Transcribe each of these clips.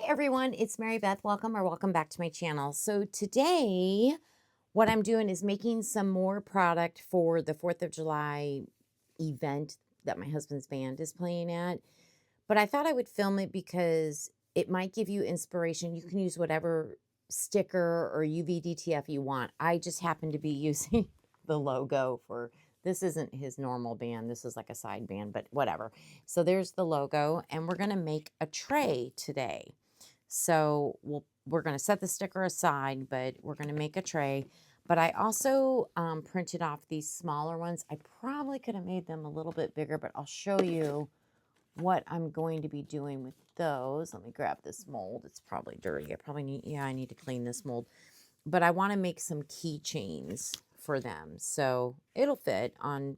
Everyone, it's Mary Beth. Welcome back to my channel. So today, what I'm doing is making some more product for the 4th of July event that my husband's band is playing at. But I thought I would film it because it might give you inspiration. You can use whatever sticker or UV you want. I just happen to be using the logo for, this isn't his normal band. This is like a side band, but whatever. So there's the logo, and we're going to make a tray today. So we're going to set the sticker aside, but we're going to make a tray. But I also printed off these smaller ones. I probably could have made them a little bit bigger, but I'll show you what I'm going to be doing with those. Let me grab this mold. It's probably dirty. I need to clean this mold. But I want to make some keychains for them. So it'll fit on,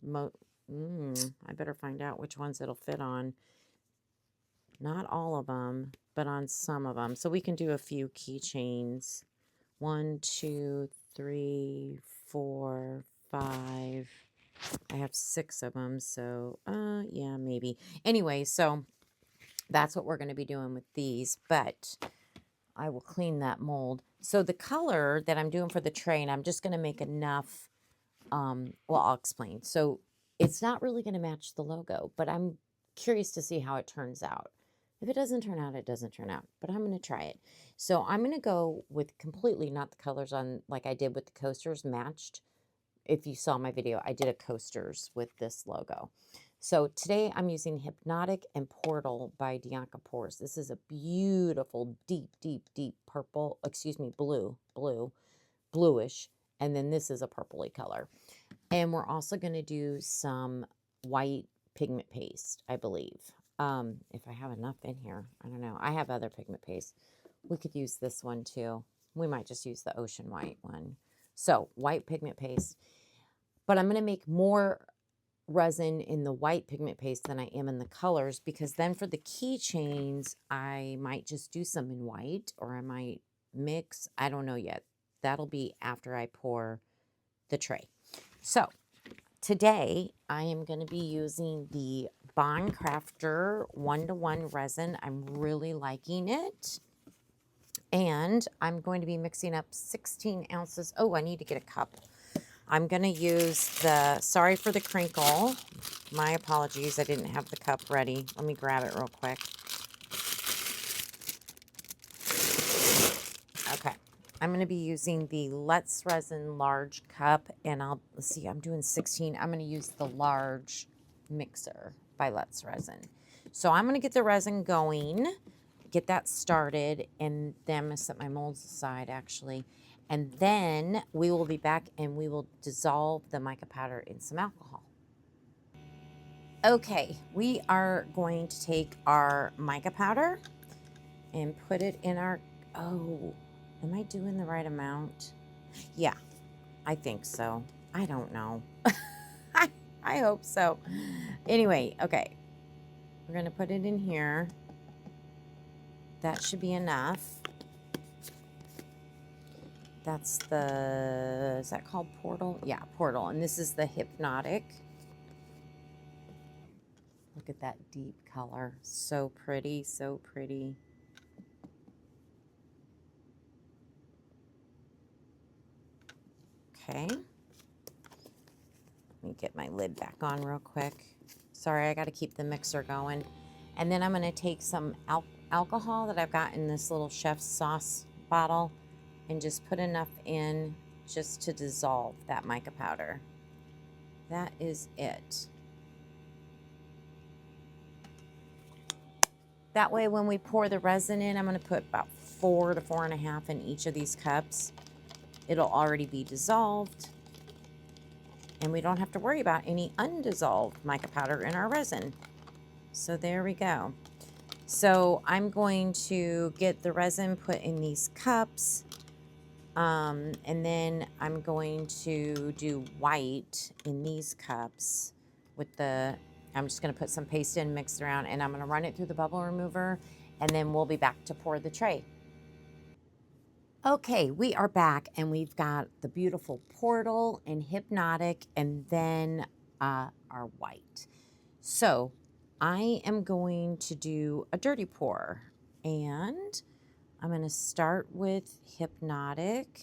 I better find out which ones it'll fit on. Not all of them, but on some of them. So we can do a few keychains. 1, 2, 3, 4, 5. I have 6 of them, so yeah, maybe. Anyway, so that's what we're going to be doing with these, but I will clean that mold. So the color that I'm doing for the tray, and I'm just going to make enough, well, I'll explain. So it's not really going to match the logo, but I'm curious to see how it turns out. If it doesn't turn out, it doesn't turn out, but I'm going to try it. So I'm going to go with completely not the colors on like I did with the coasters matched. If you saw my video, I did a coasters with this logo. So today I'm using Hypnotic and Portal by Dianka Pours. This is a beautiful, deep, deep, deep purple, bluish. And then this is a purpley color. And we're also going to do some white pigment paste, I believe. If I have enough in here, I don't know. I have other pigment paste. We could use this one too. We might just use the ocean white one. So white pigment paste. But I'm going to make more resin in the white pigment paste than I am in the colors, because then for the keychains, I might just do some in white, or I might mix. I don't know yet. That'll be after I pour the tray. So today I am going to be using the Craftor 1-to-1 resin. I'm really liking it. And I'm going to be mixing up 16 ounces. Oh, I need to get a cup. I'm going to use the, sorry for the crinkle. My apologies, I didn't have the cup ready. Let me grab it real quick. Okay, I'm going to be using the Let's Resin large cup, and let's see, I'm doing 16. I'm going to use the large mixer by Let's Resin. So I'm going to get the resin going, get that started, and then I'm going to set my molds aside actually. And then we will be back and we will dissolve the mica powder in some alcohol. Okay, we are going to take our mica powder and put it in our, oh, am I doing the right amount? Yeah, I think so. I don't know. I hope so. Anyway, okay, we're going to put it in here. That should be enough. That's the, is that called Portal? Yeah, Portal. And this is the Hypnotic. Look at that deep color. So pretty, so pretty. Okay. Let me get my lid back on real quick. Sorry, I got to keep the mixer going. And then I'm going to take some alcohol that I've got in this little chef's sauce bottle and just put enough in just to dissolve that mica powder. That is it. That way when we pour the resin in, I'm going to put about 4 to 4.5 in each of these cups. It'll already be dissolved, and we don't have to worry about any undissolved mica powder in our resin. So there we go. So I'm going to get the resin put in these cups, and then I'm going to do white in these cups with the, I'm just going to put some paste in, mix it around, and I'm going to run it through the bubble remover, and then we'll be back to pour the tray. Okay, we are back, and we've got the beautiful Portal and Hypnotic, and then our white. So I am going to do a dirty pour, and I'm going to start with Hypnotic.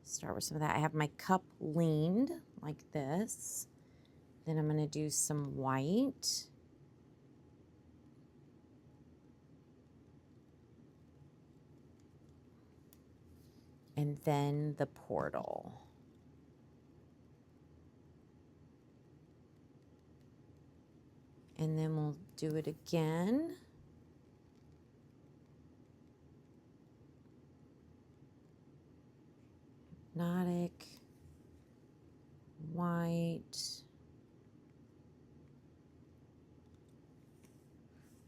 Start with some of that. I have my cup leaned like this. Then I'm going to do some white. And then the portal. And then we'll do it again. Hypnotic, white,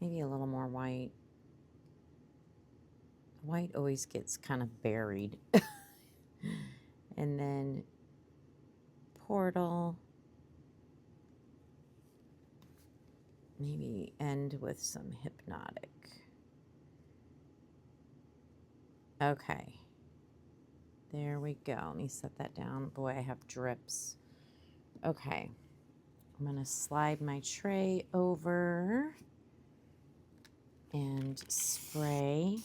maybe a little more white. White always gets kind of buried. And then portal. Maybe end with some hypnotic. Okay. There we go. Let me set that down. Boy, I have drips. Okay. I'm going to slide my tray over and spray.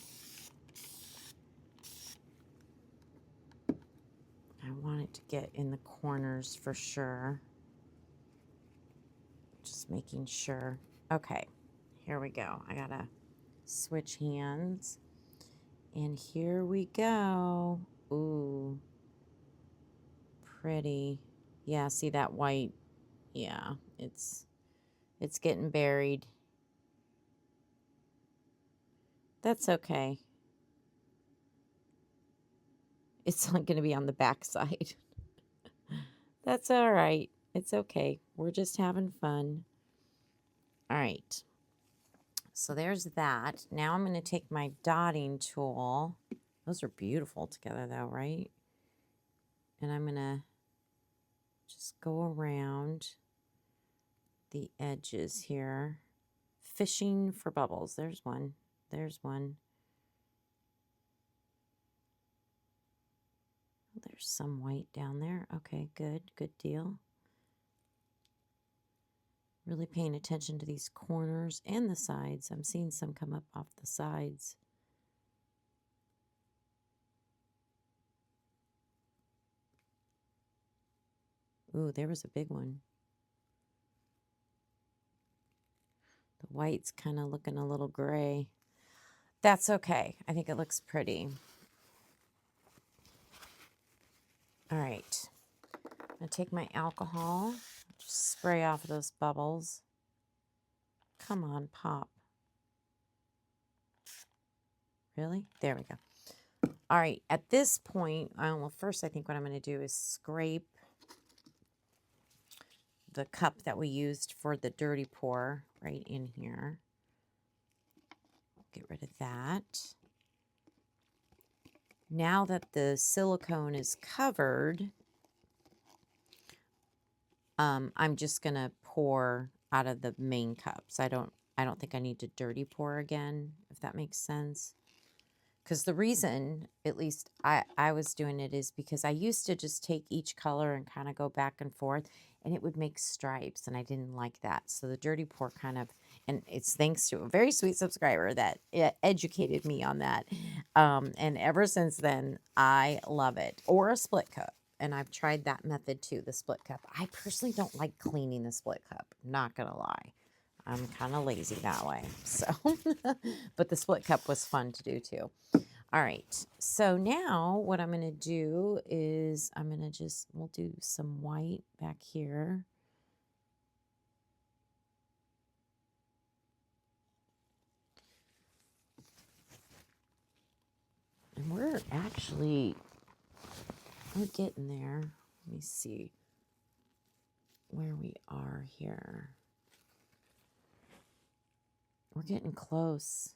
I want it to get in the corners for sure. Just making sure. Okay, here we go. I gotta switch hands. And here we go. Ooh, pretty. Yeah, see that white? Yeah, it's getting buried. That's okay. It's not gonna be on the back side. That's all right. It's okay. We're just having fun. All right. So there's that. Now I'm going to take my dotting tool. Those are beautiful together though, right? And I'm going to just go around the edges here. Fishing for bubbles. There's one. There's one. There's some white down there. Okay, good. Good deal. Really paying attention to these corners and the sides. I'm seeing some come up off the sides. Ooh, there was a big one. The white's kind of looking a little gray. That's okay. I think it looks pretty. All right. I'm going to take my alcohol, just spray off those bubbles. Come on, pop. Really? There we go. All right. At this point, well, first I think what I'm going to do is scrape the cup that we used for the dirty pour right in here. Get rid of that. Now that the silicone is covered, I'm just going to pour out of the main cups. I don't think I need to dirty pour again, if that makes sense. Because the reason, at least I was doing it, is because I used to just take each color and kind of go back and forth, and it would make stripes, and I didn't like that. So the dirty pour kind of, and it's thanks to a very sweet subscriber that educated me on that. And ever since then, I love it. Or a split cup. And I've tried that method too, the split cup. I personally don't like cleaning the split cup, not going to lie. I'm kind of lazy that way. So, but the split cup was fun to do too. All right. So now what I'm going to do is I'm going to we'll do some white back here. And we're getting there. Let me see where we are here. We're getting close.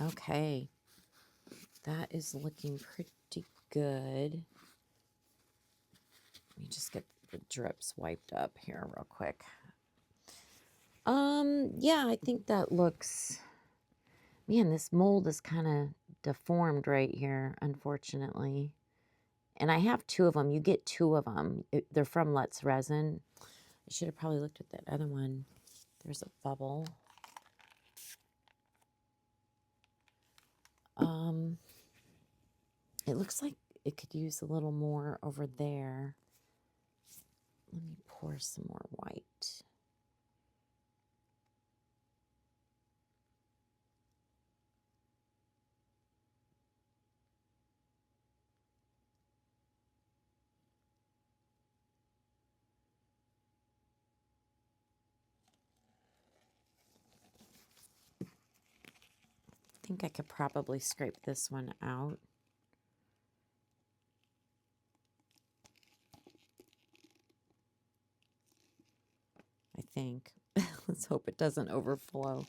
Okay. That is looking pretty good. Let me just get the drips wiped up here real quick. Yeah, I think that looks, man, this mold is kind of deformed right here, unfortunately. And I have two of them. You get two of them. They're from Let's Resin. I should have probably looked at that other one. There's a bubble. It looks like it could use a little more over there. Let me pour some more white. I think I could probably scrape this one out. I think. Let's hope it doesn't overflow.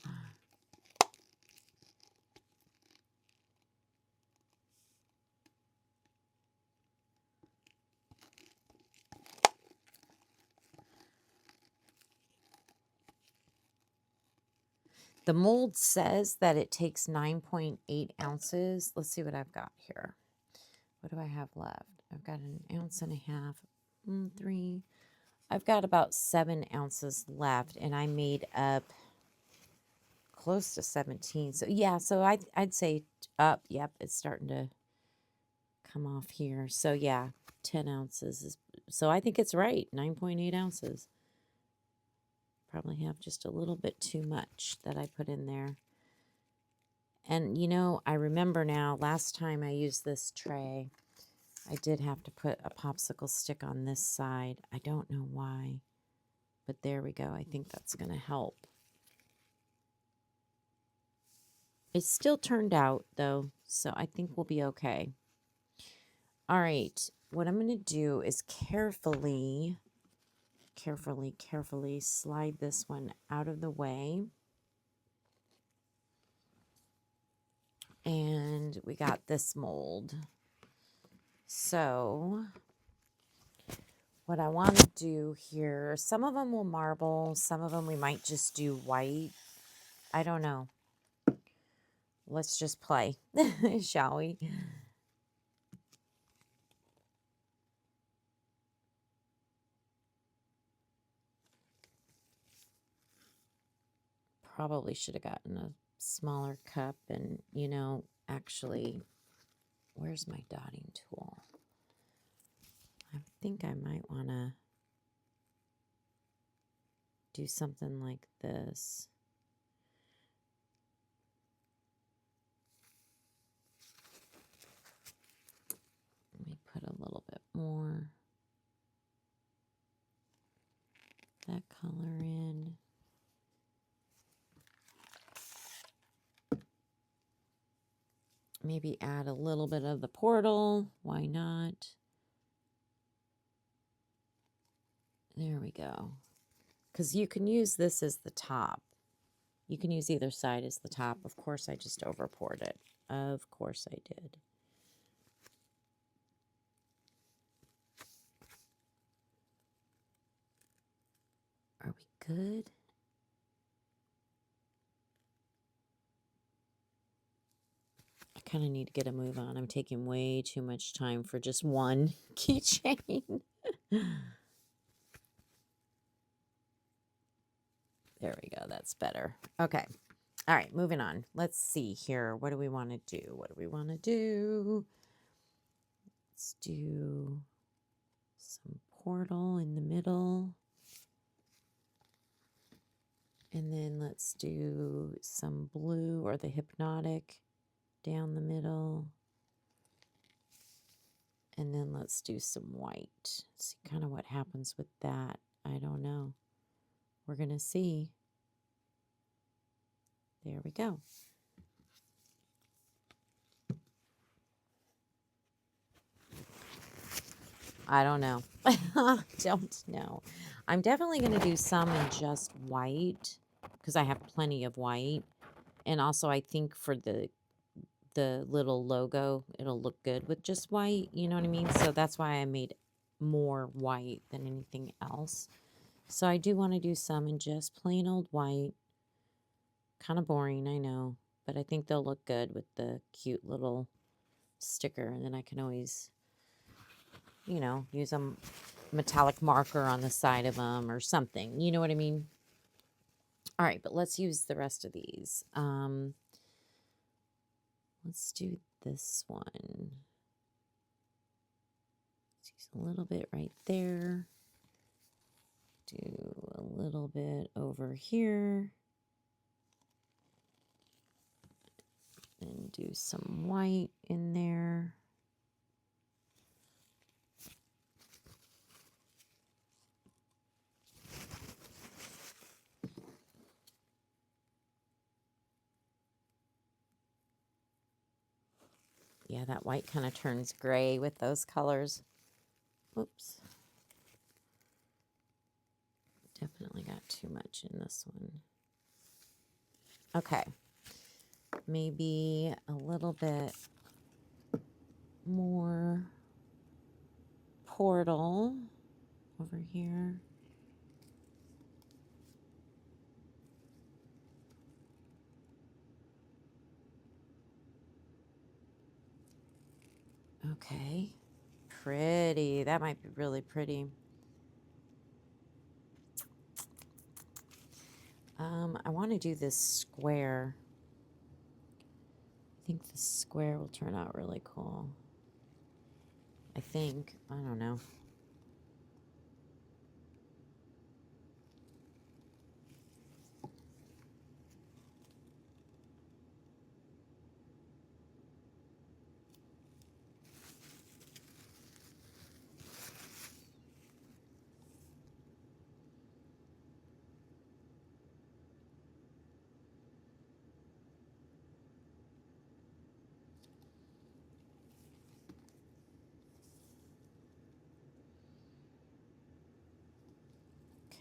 The mold says that it takes 9.8 ounces. Let's see what I've got here. What do I have left? I've got an ounce and a half, 3. I've got about 7 ounces left, and I made up close to 17. So yeah, so I'd say up. Yep, it's starting to come off here. So yeah, 10 ounces is. So I think it's right. 9.8 ounces. Probably have just a little bit too much that I put in there. And you know, I remember now, last time I used this tray, I did have to put a popsicle stick on this side. I don't know why, but there we go. I think that's going to help. It still turned out though, so I think we'll be okay. All right, what I'm going to do is carefully slide this one out of the way. And we got this mold. So what I want to do here, some of them will marble, some of them we might just do white. I don't know. Let's just play, shall we? Probably should have gotten a smaller cup and, you know, actually, where's my dotting tool? I think I might want to do something like this. Let me put a little bit more that color in. Maybe add a little bit of the portal. Why not? There we go. Because you can use this as the top. You can use either side as the top. Of course, I just over poured it. Of course I did. Are we good? I kind of need to get a move on. I'm taking way too much time for just one keychain. There we go. That's better. Okay. All right, moving on. Let's see here. What do we want to do? What do we want to do? Let's do some portal in the middle. And then let's do some blue or the hypnotic down the middle. And then let's do some white. See kind of what happens with that. I don't know. We're going to see. There we go. I don't know. Don't know. I'm definitely going to do some in just white because I have plenty of white. And also I think for the little logo, it'll look good with just white. You know what I mean? So that's why I made more white than anything else. So I do want to do some in just plain old white. Kind of boring, I know. But I think they'll look good with the cute little sticker. And then I can always you know, use a metallic marker on the side of them or something. You know what I mean? All right, but let's use the rest of these. Let's do this one. Let's use a little bit right there. Do a little bit over here. And do some white in there. Yeah, that white kind of turns gray with those colors. Oops. Definitely got too much in this one. Okay. Maybe a little bit more portal over here. Okay. Pretty. That might be really pretty. I want to do this square. I think the square will turn out really cool. I think. I don't know.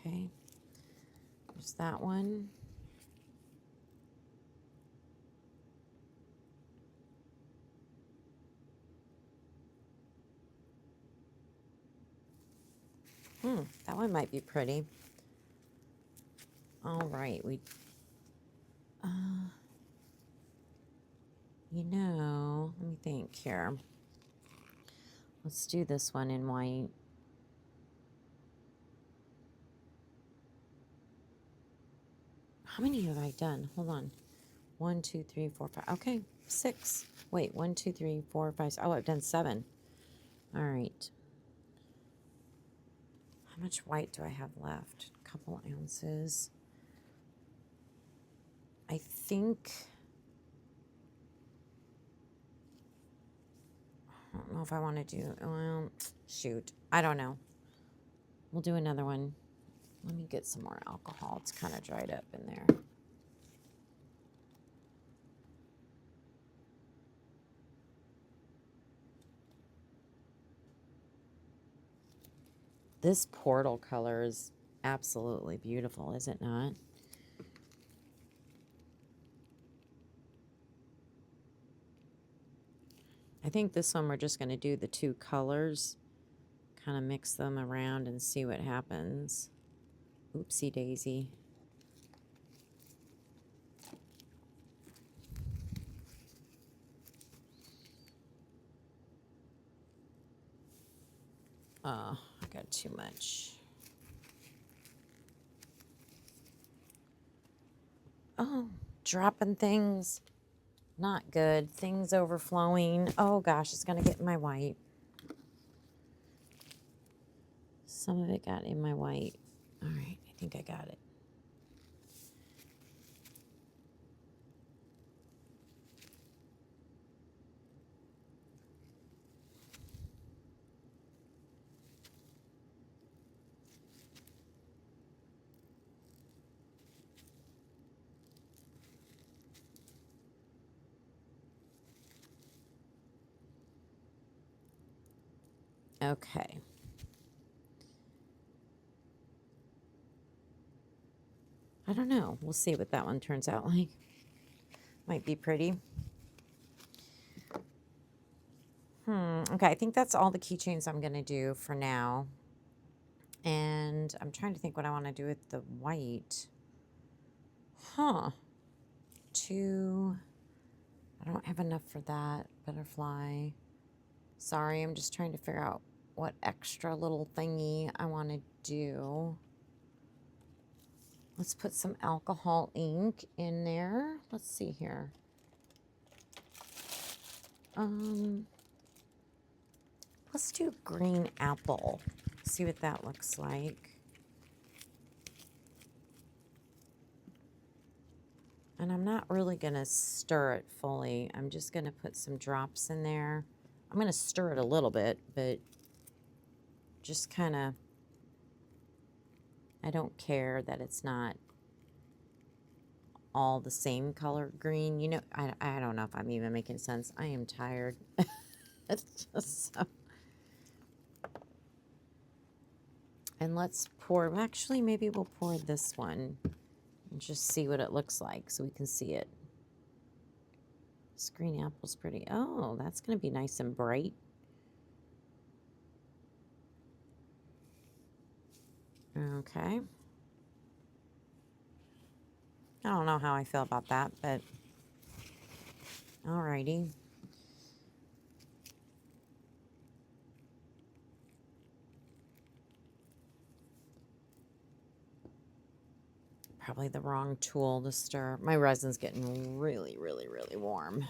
Okay. There's that one. That one might be pretty. All right, you know, let me think here. Let's do this one in white. How many have I done? Hold on. 1, 2, 3, 4, 5. Okay, 6. Wait, 1, 2, 3, 4, 5. Oh, I've done 7. All right. How much white do I have left? A couple ounces. I think, I don't know if I want to do, well, shoot. I don't know. We'll do another one. Let me get some more alcohol. It's kind of dried up in there. This portal color is absolutely beautiful, is it not? I think this one we're just going to do the 2 colors, kind of mix them around and see what happens. Oopsie daisy. Oh, I got too much. Oh, dropping things. Not good. Things overflowing. Oh gosh, it's going to get in my white. Some of it got in my white. All right, I think I got it. Okay. I don't know. We'll see what that one turns out like. Might be pretty. Okay, I think that's all the keychains I'm going to do for now. And I'm trying to think what I want to do with the white. 2. I don't have enough for that butterfly. Sorry, I'm just trying to figure out what extra little thingy I want to do. Let's put some alcohol ink in there. Let's see here. Let's do green apple. See what that looks like. And I'm not really going to stir it fully. I'm just going to put some drops in there. I'm going to stir it a little bit, but just kind of, I don't care that it's not all the same color green. You know, I don't know if I'm even making sense. I am tired. It's just so. And let's pour, actually, maybe we'll pour this one and just see what it looks like so we can see it. This green apple's pretty. Oh, that's going to be nice and bright. Okay. I don't know how I feel about that, but alrighty. Probably the wrong tool to stir. My resin's getting really, really, really warm.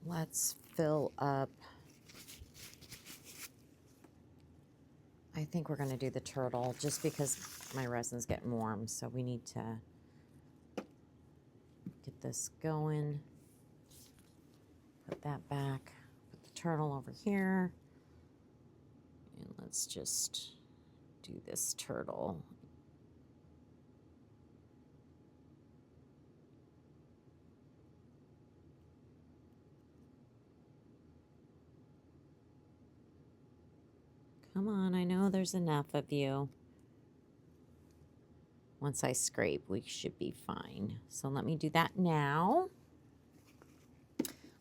Let's fill up. I think we're going to do the turtle just because my resin's getting warm. So we need to get this going. Put that back. Put the turtle over here. And let's just do this turtle. Come on, I know there's enough of you. Once I scrape, we should be fine. So let me do that now.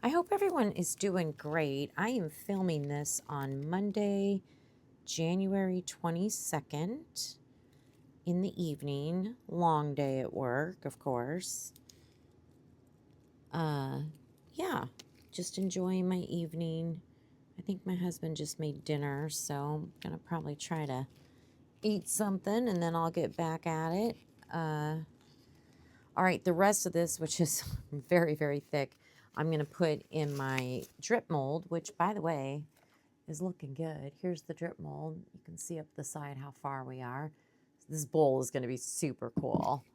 I hope everyone is doing great. I am filming this on Monday, January 22nd in the evening. Long day at work, of course. Yeah, just enjoying my evening. I think my husband just made dinner, so I'm going to probably try to eat something, and then I'll get back at it. All right, the rest of this, which is very, very thick, I'm going to put in my drip mold, which, by the way, is looking good. Here's the drip mold. You can see up the side how far we are. This bowl is going to be super cool.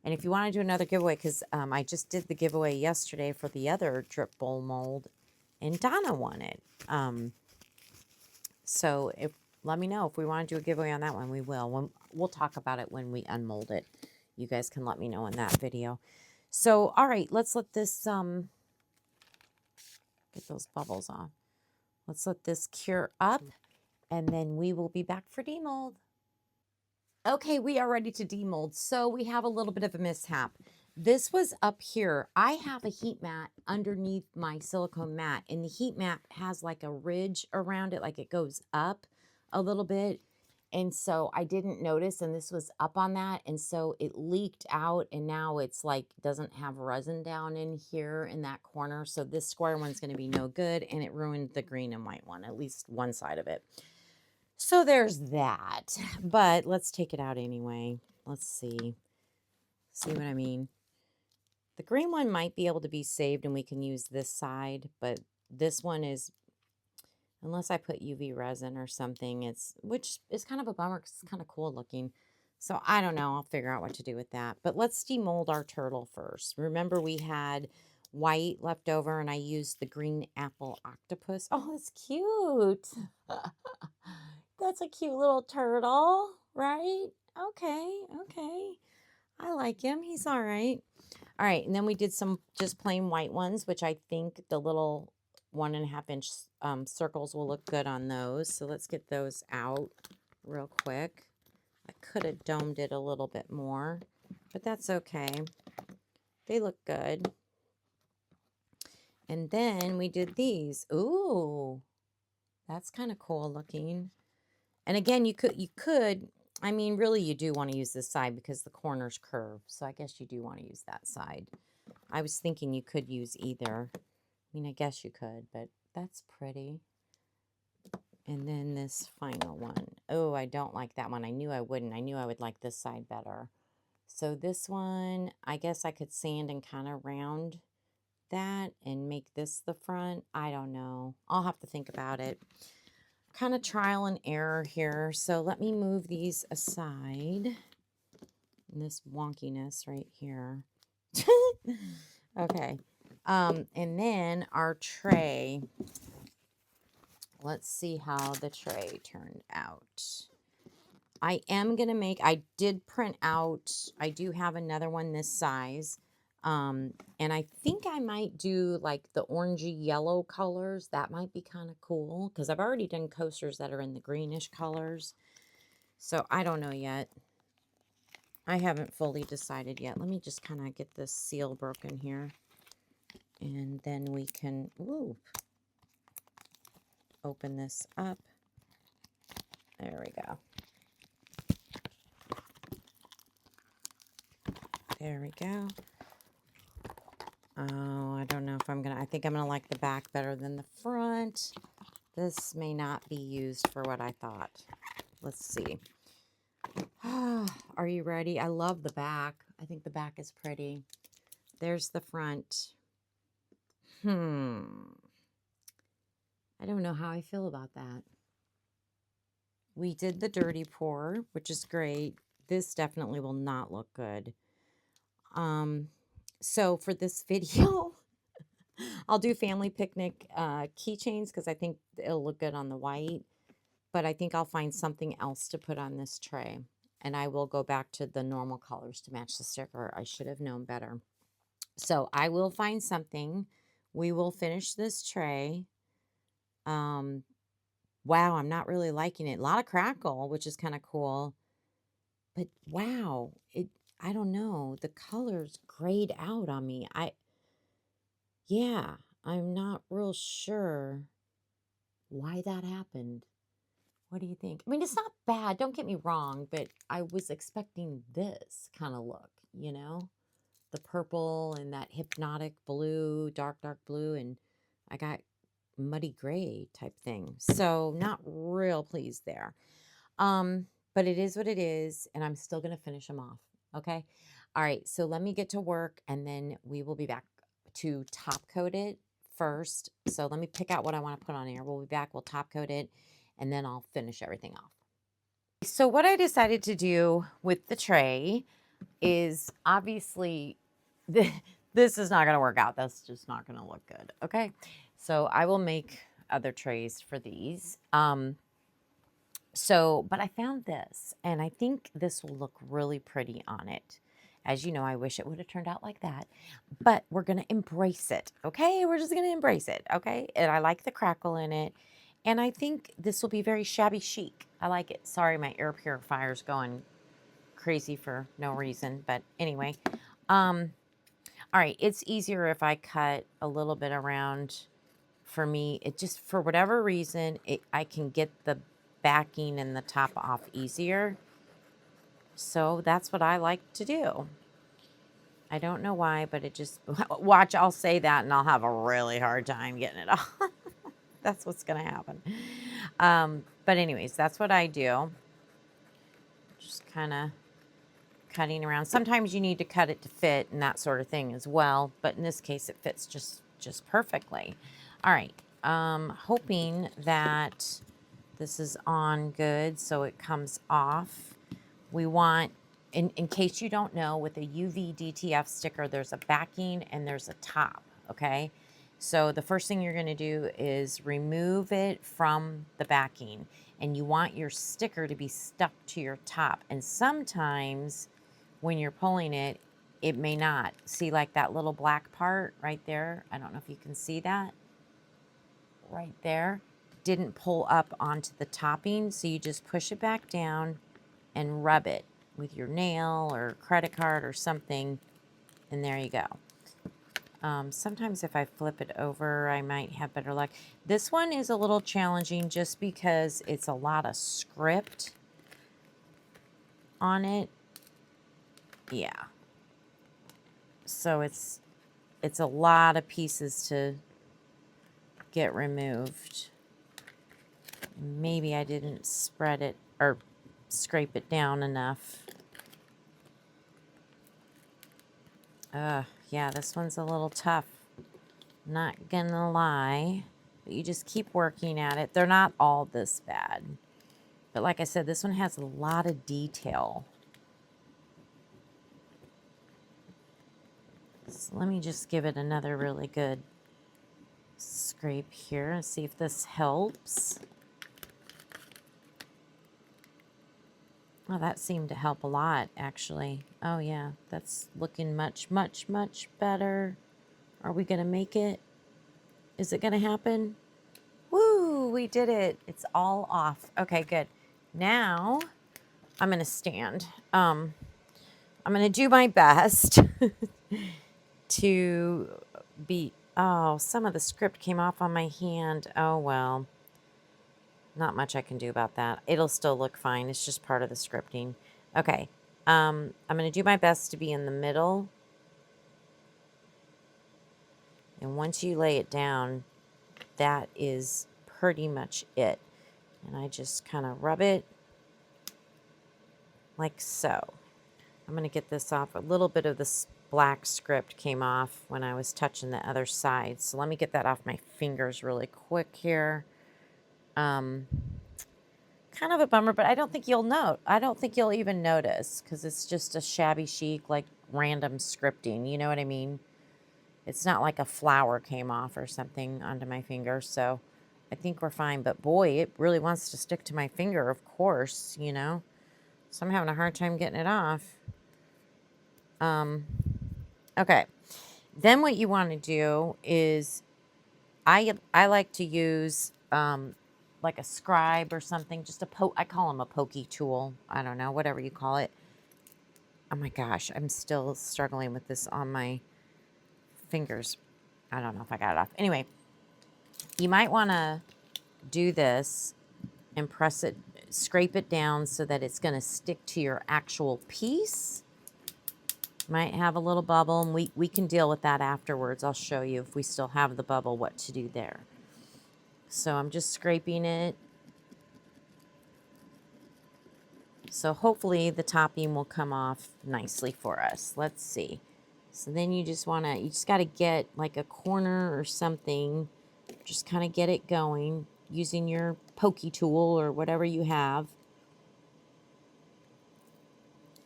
And if you want to do another giveaway, because I just did the giveaway yesterday for the other drip bowl mold, and Donna won it. So let me know if we want to do a giveaway on that one. We will. We'll talk about it when we unmold it. You guys can let me know in that video. So, all right, let's let this get those bubbles off. Let's let this cure up, and then we will be back for demold. Okay, we are ready to demold. So we have a little bit of a mishap. This was up here. I have a heat mat underneath my silicone mat, and the heat mat has like a ridge around it, like it goes up a little bit. And so I didn't notice, and this was up on that, and so it leaked out, and now it's like doesn't have resin down in here in that corner. So this square one's going to be no good, and it ruined the green and white one, at least one side of it. So there's that, but let's take it out anyway. Let's see. See what I mean? The green one might be able to be saved and we can use this side, but this one is, unless I put UV resin or something, which is kind of a bummer because it's kind of cool looking. So I don't know. I'll figure out what to do with that. But let's demold our turtle first. Remember we had white left over and I used the green apple octopus. Oh, it's cute. That's a cute little turtle, right? Okay, okay. I like him. He's all right. All right, and then we did some just plain white ones, which I think the little 1.5 inch circles will look good on those. So let's get those out real quick. I could have domed it a little bit more, but that's okay. They look good. And then we did these. Ooh, that's kind of cool looking. And again, you could, I mean, really you do want to use this side because the corner's curved. So I guess you do want to use that side. I was thinking you could use either. mean, I guess you could, but that's pretty. And then this final one. Oh, I don't like that one. I knew I wouldn't. I knew I would like this side better. So this one, I guess I could sand and kind of round that and make this the front. I don't know. I'll have to think about it. Kind of trial and error here. So let me move these aside. And this wonkiness right here. Okay. And then our tray. Let's see how the tray turned out. I am going to make, I did print out, I do have another one this size. And I think I might do like the orangey yellow colors. That might be kind of cool because I've already done coasters that are in the greenish colors. So I don't know yet. I haven't fully decided yet. Let me just kind of get this seal broken here. And then we can, ooh, open this up. There we go. There we go. Oh, I don't know if I'm going to, I think I'm going to like the back better than the front. This may not be used for what I thought. Let's see. Are you ready? I love the back. I think the back is pretty. There's the front. I don't know how I feel about that. We did the dirty pour, which is great. This definitely will not look good. So for this video, I'll do family picnic keychains because I think it'll look good on the white. But I think I'll find something else to put on this tray. And I will go back to the normal colors to match the sticker. I should have known better. So I will find something. We will finish this tray. Wow, I'm not really liking it. A lot of crackle, which is kind of cool. But wow, I don't know. The colors grayed out on me. Yeah, I'm not real sure why that happened. What do you think? I mean, it's not bad. Don't get me wrong, but I was expecting this kind of look, you know? The purple and that hypnotic blue, dark blue, and I got muddy gray type thing. So not real pleased there. But it is what it is, and I'm still going to finish them off. Okay. All right. So let me get to work, and then we will be back to top coat it first. So let me pick out what I want to put on here. We'll be back. We'll top coat it, and then I'll finish everything off. So what I decided to do with the tray is obviously this is not going to work out. That's just not going to look good. Okay. So I will make other trays for these. But I found this, and I think this will look really pretty on it. As you know, I wish it would have turned out like that, but we're going to embrace it. Okay. We're just going to embrace it. Okay. And I like the crackle in it. And I think this will be very shabby chic. I like it. Sorry, my air purifier is going crazy for no reason. But anyway, all right. It's easier if I cut a little bit around. For me, it just, for whatever reason, I can get the backing and the top off easier. So that's what I like to do. I don't know why, but it just, watch, I'll say that and I'll have a really hard time getting it off. That's what's going to happen. But anyways, that's what I do. Just kind of cutting around. Sometimes you need to cut it to fit and that sort of thing as well. But in this case, it fits just perfectly. All right. Hoping that this is on good so it comes off. We want, in case you don't know, with a UV DTF sticker, there's a backing and there's a top, okay? So the first thing you're going to do is remove it from the backing, and you want your sticker to be stuck to your top. And sometimes when you're pulling it, it may not. See, like that little black part right there? I don't know if you can see that. Right there. Didn't pull up onto the topping, so you just push it back down and rub it with your nail or credit card or something, and there you go. Sometimes if I flip it over, I might have better luck. This one is a little challenging just because it's a lot of script on it. Yeah. So it's a lot of pieces to get removed. Maybe I didn't spread it or scrape it down enough. Yeah, this one's a little tough. Not gonna lie. But you just keep working at it. They're not all this bad. But like I said, this one has a lot of detail. So let me just give it another really good scrape here and see if this helps. Oh, that seemed to help a lot, actually. Oh, yeah, that's looking much, much, much better. Are we going to make it? Is it going to happen? Woo, we did it. It's all off. Okay, good. Now, I'm going to stand. I'm going to do my best to be... Oh, some of the script came off on my hand. Oh, well. Not much I can do about that. It'll still look fine. It's just part of the scripting. Okay. I'm going to do my best to be in the middle. And once you lay it down, that is pretty much it. And I just kind of rub it like so. I'm going to get this off. A little bit of this black script came off when I was touching the other side. So let me get that off my fingers really quick here. Kind of a bummer, but I don't think you'll note. I don't think you'll even notice because it's just a shabby chic, like random scripting. You know what I mean? It's not like a flower came off or something onto my finger. So I think we're fine. But boy, it really wants to stick to my finger, of course, you know. So I'm having a hard time getting it off. Okay. Then what you want to do is I like to use like a scribe or something, just I call them a pokey tool. I don't know, whatever you call it. Oh my gosh, I'm still struggling with this on my fingers. I don't know if I got it off. Anyway, you might want to do this and press it, scrape it down so that it's going to stick to your actual piece. Might have a little bubble, and we can deal with that afterwards. I'll show you if we still have the bubble what to do there. So I'm just scraping it. So hopefully the topping will come off nicely for us. Let's see. So then you just got to get like a corner or something. Just kind of get it going using your pokey tool or whatever you have.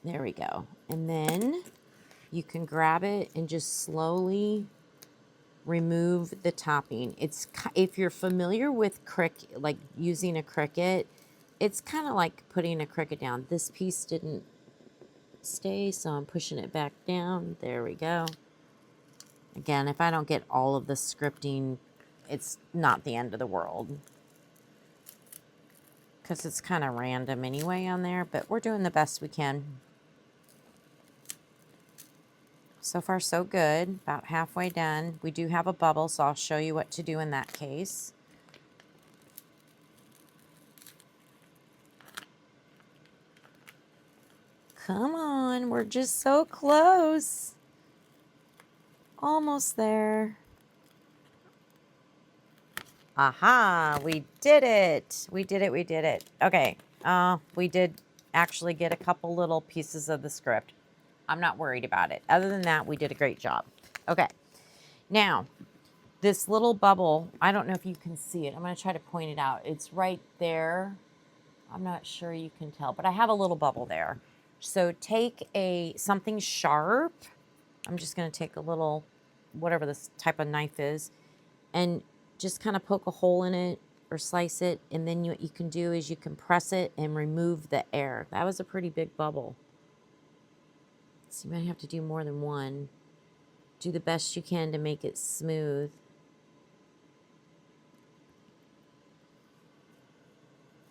There we go. And then you can grab it and just slowly remove the topping. If you're familiar with like using a Cricut, it's kind of like putting a Cricut down. This piece didn't stay, so I'm pushing it back down. There we go. Again, if I don't get all of the scripting, it's not the end of the world because it's kind of random anyway on there, but we're doing the best we can. So far, so good. About halfway done. We do have a bubble, so I'll show you what to do in that case. Come on, we're just so close. Almost there. Aha, we did it. We did it, we did it. Okay, we did actually get a couple little pieces of the script. I'm not worried about it. Other than that, we did a great job. Okay, now, this little bubble, I don't know if you can see it. I'm going to try to point it out. It's right there. I'm not sure you can tell, but I have a little bubble there. So take something sharp. I'm just going to take a little, whatever this type of knife is, and just kind of poke a hole in it or slice it. And then what you can do is you can press it and remove the air. That was a pretty big bubble. So you might have to do more than one. Do the best you can to make it smooth.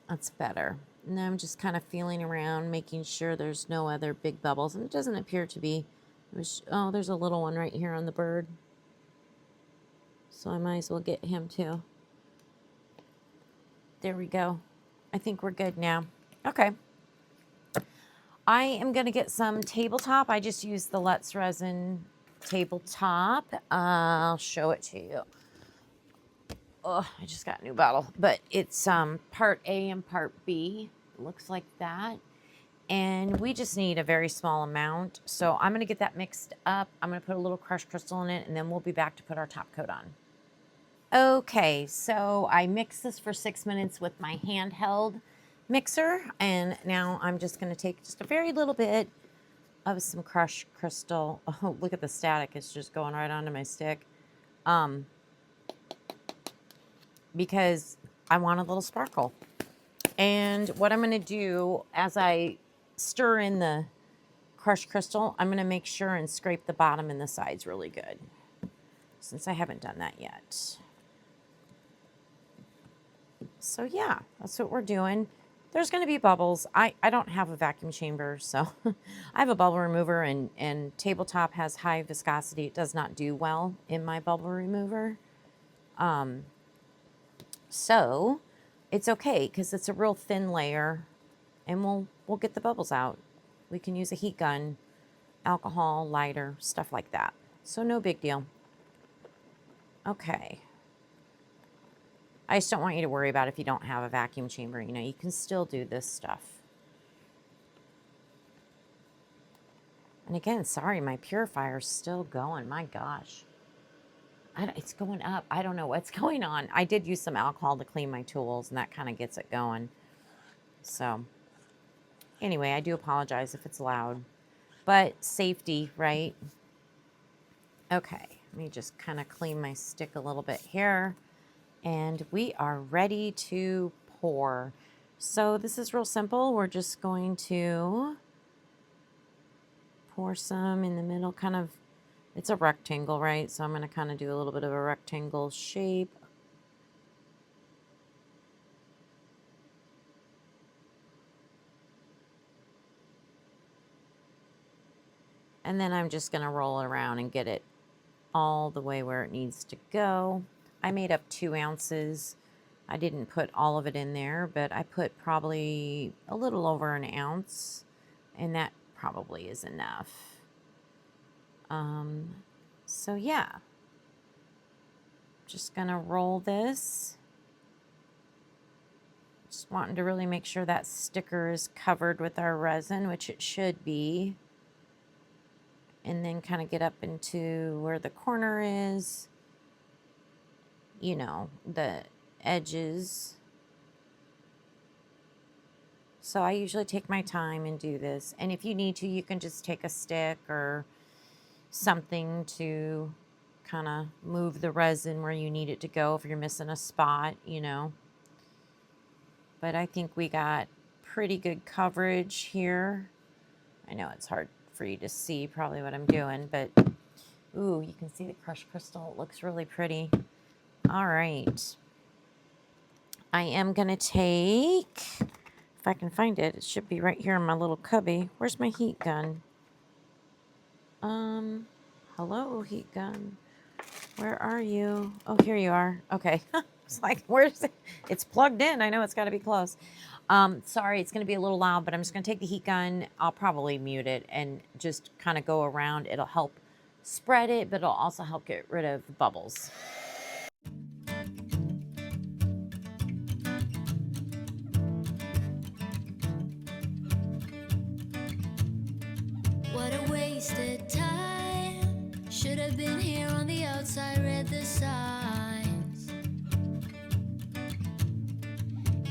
That's better. Now I'm just kind of feeling around, making sure there's no other big bubbles. And it doesn't appear to be. Oh, there's a little one right here on the bird. So I might as well get him too. There we go. I think we're good now. Okay. I am going to get some tabletop. I just used the Let's Resin tabletop. I'll show it to you. Oh, I just got a new bottle, but it's part A and part B. It looks like that. And we just need a very small amount. So I'm gonna get that mixed up. I'm gonna put a little crushed crystal in it, and then we'll be back to put our top coat on. Okay, so I mixed this for 6 minutes with my handheld mixer, and now I'm just gonna take just a very little bit of some crushed crystal. Oh, look at the static, it's just going right onto my stick. Because I want a little sparkle. And what I'm gonna do as I stir in the crushed crystal, I'm gonna make sure and scrape the bottom and the sides really good, since I haven't done that yet. So yeah, that's what we're doing. There's gonna be bubbles. I don't have a vacuum chamber, so I have a bubble remover, and tabletop has high viscosity. It does not do well in my bubble remover. So it's okay because it's a real thin layer, and we'll get the bubbles out. We can use a heat gun, alcohol, lighter, stuff like that. So no big deal. Okay. I just don't want you to worry about if you don't have a vacuum chamber. You know, you can still do this stuff. And again, sorry, my purifier's still going. My gosh. It's going up. I don't know what's going on. I did use some alcohol to clean my tools, and that kind of gets it going. So anyway, I do apologize if it's loud. But safety, right? Okay, let me just kind of clean my stick a little bit here. And we are ready to pour. So this is real simple. We're just going to pour some in the middle, kind of, it's a rectangle, right? So I'm going to kind of do a little bit of a rectangle shape. And then I'm just going to roll it around and get it all the way where it needs to go. I made up 2 ounces. I didn't put all of it in there, but I put probably a little over an ounce, and that probably is enough. So yeah, just gonna roll this. Just wanting to really make sure that sticker is covered with our resin, which it should be. And then kind of get up into where the corner is, you know, the edges. So I usually take my time and do this. And if you need to, you can just take a stick or something to kind of move the resin where you need it to go if you're missing a spot, you know. But I think we got pretty good coverage here. I know it's hard for you to see probably what I'm doing, but ooh, you can see the crushed crystal. It looks really pretty. All right. I am going to take, if I can find it, it should be right here in my little cubby. Where's my heat gun? Hello, heat gun. Where are you? Oh, here you are. Okay. It's like, where's it? It's plugged in. I know it's got to be close. Sorry, it's going to be a little loud, but I'm just going to take the heat gun. I'll probably mute it and just kind of go around. It'll help spread it, but it'll also help get rid of the bubbles. What a wasted time. Should have been here on the outside, read the signs.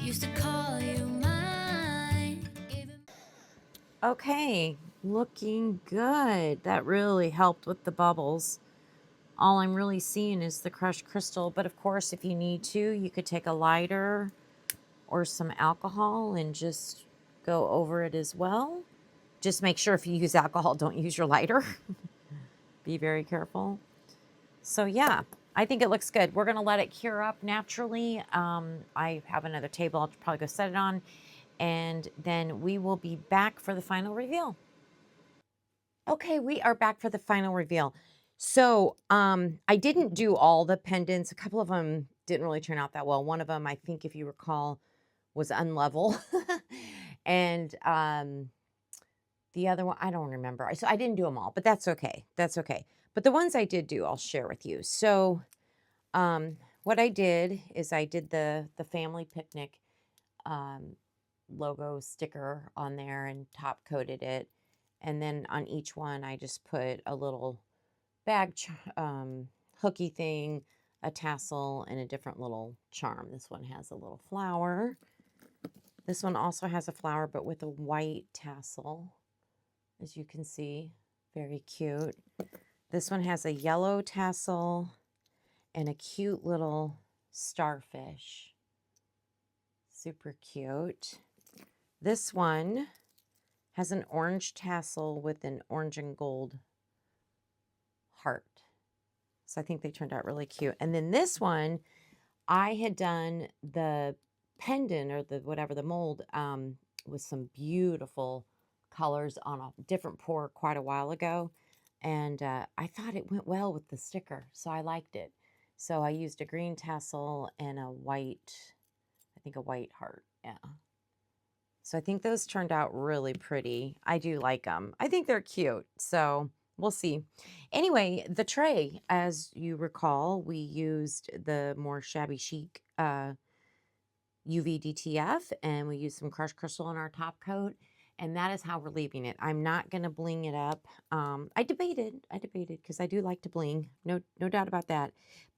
Used to call you mine. Okay, looking good. That really helped with the bubbles. All I'm really seeing is the crushed crystal, but of course, if you need to, you could take a lighter or some alcohol and just go over it as well. Just make sure if you use alcohol, don't use your lighter. Be very careful. So yeah, I think it looks good. We're gonna let it cure up naturally. I have another table I'll probably go set it on, and then we will be back for the final reveal. Okay, we are back for the final reveal. So I didn't do all the pendants. A couple of them didn't really turn out that well. One of them, I think if you recall, was unlevel. And the other one, I don't remember. So I didn't do them all, but that's okay. That's okay. But the ones I did do, I'll share with you. So what I did is I did the family picnic logo sticker on there and top coated it. And then on each one, I just put a little bag hooky thing, a tassel, and a different little charm. This one has a little flower. This one also has a flower, but with a white tassel, as you can see. Very cute. This one has a yellow tassel and a cute little starfish. Super cute. This one has an orange tassel with an orange and gold heart. So I think they turned out really cute. And then this one, I had done the pendant or the whatever, the mold with some beautiful colors on a different pour quite a while ago. And I thought it went well with the sticker, so I liked it. So I used a green tassel and a white, I think a white heart, yeah. So I think those turned out really pretty. I do like them. I think they're cute, so we'll see. Anyway, the tray, as you recall, we used the more Shabby Chic UV DTF, and we used some crushed crystal in our top coat. And that is how we're leaving it. I'm not going to bling it up. I debated because I do like to bling. No doubt about that.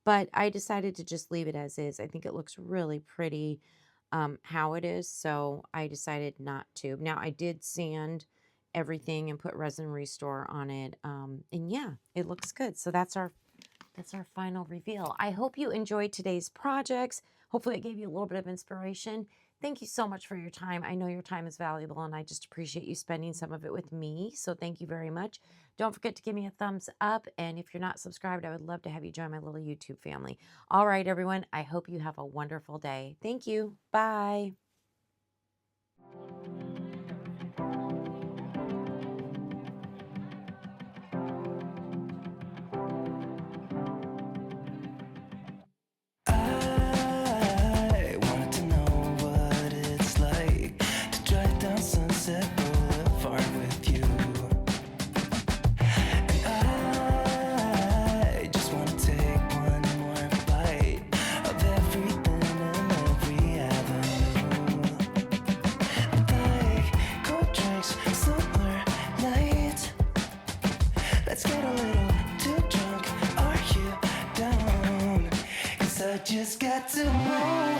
But I decided to just leave it as is. I think it looks really pretty how it is. So I decided not to. Now, I did sand everything and put Resin Restore on it. And yeah, it looks good. So that's our final reveal. I hope you enjoyed today's projects. Hopefully it gave you a little bit of inspiration. Thank you so much for your time. I know your time is valuable, and I just appreciate you spending some of it with me. So thank you very much. Don't forget to give me a thumbs up. And if you're not subscribed, I would love to have you join my little YouTube family. All right, everyone. I hope you have a wonderful day. Thank you. Bye. I wanted to know what it's like to drive down Sunset Boulevard with you. And I just want to take one more bite of everything and every avenue. Like cold drinks, summer night. Let's get a little too drunk. Are you down? 'Cause I just got to know